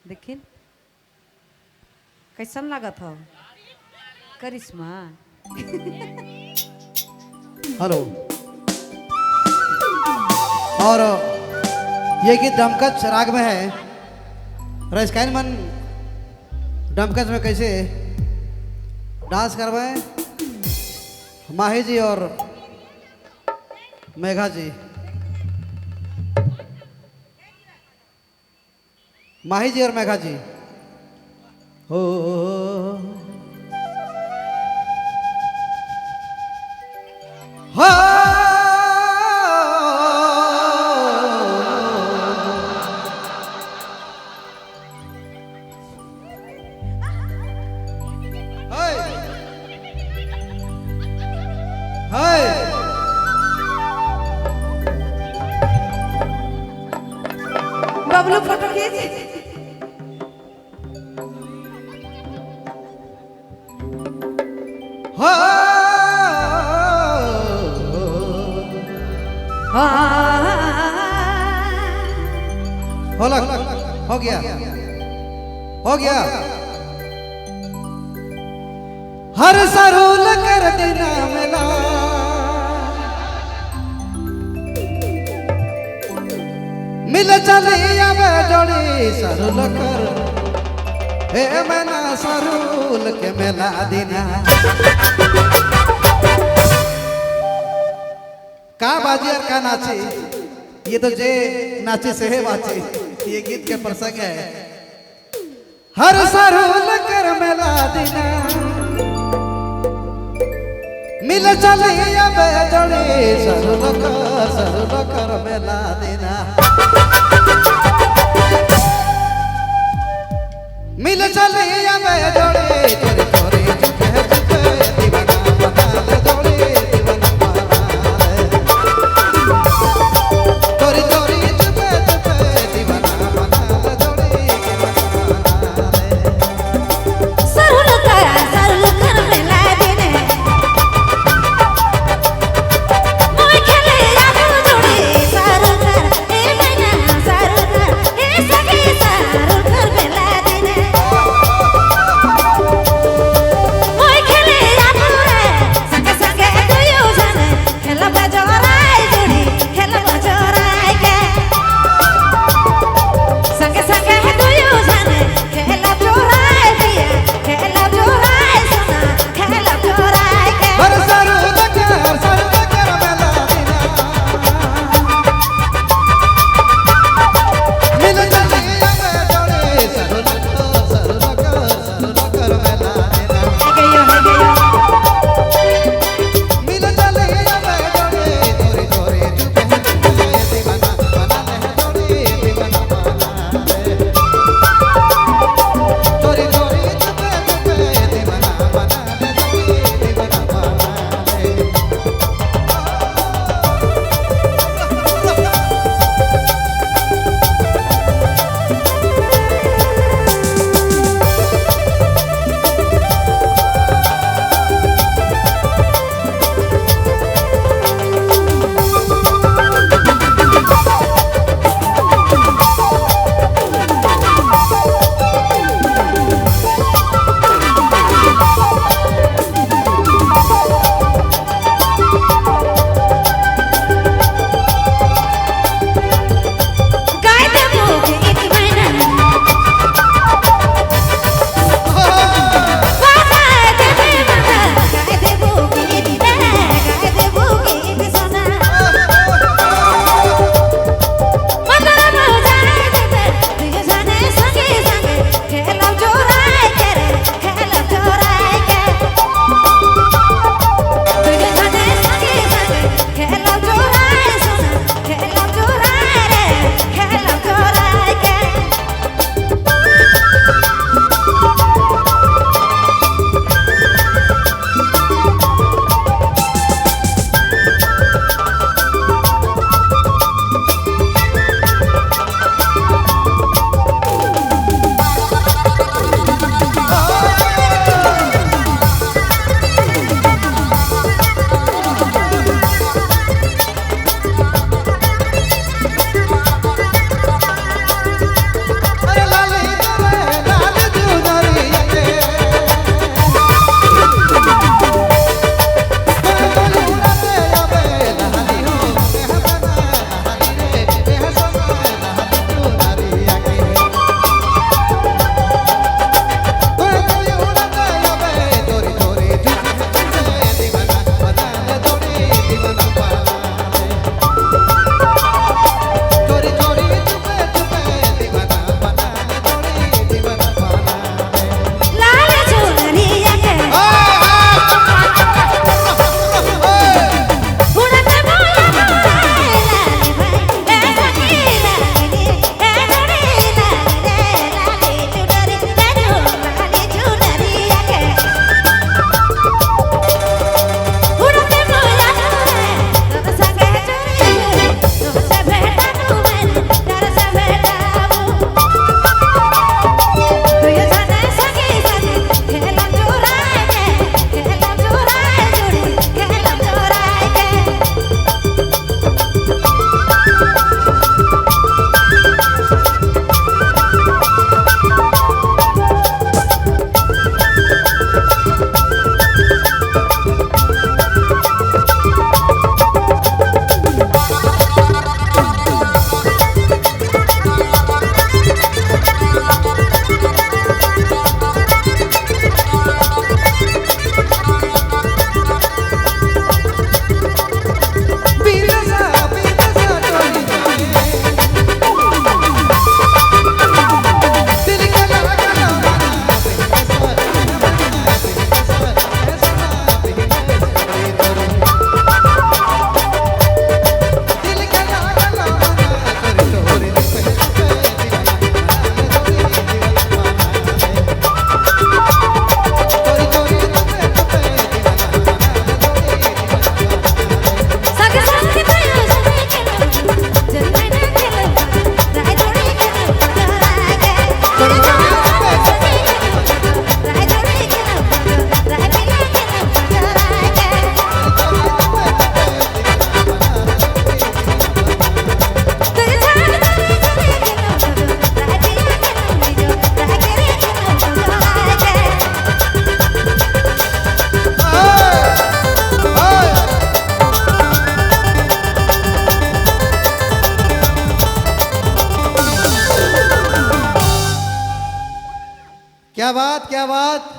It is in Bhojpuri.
देखिन कैसन लागत हो करिश्मा। हेलो। और ये गीत डमकच राग में है। रईसकाइन मन डमकच में कैसे डांस करवाए माही जी और मेघा जी। माही जी और मेघा जी हो बबलू फोटो खींच। हो गया हो गया। हर सरूल कर देना मिला मिल चले अब जोड़ी सरूल कर हे मना सरूल के मिला देना। का बाजी और का नाची ये तो जे नाचे से है बाची। ये गीत के प्रसंग है। हर सरूल कर मिला देना मिल चले अब जोड़ी सरूल कर मिला देना। मिल चले अब जोड़ी चोरी चोरी चुपे चुपे दीवाना बना ले जोड़ी दीवाना बना ले चोरी चोरी चुपे चुपे दीवाना बना ले जोड़ी दीवाना बना ले। सरूल कर मिला देने मोय खेले आगो जोड़ी सरूल कर ए मैना सरूल कर ए सखी सरूल कर मिला देने। क्या बात क्या बात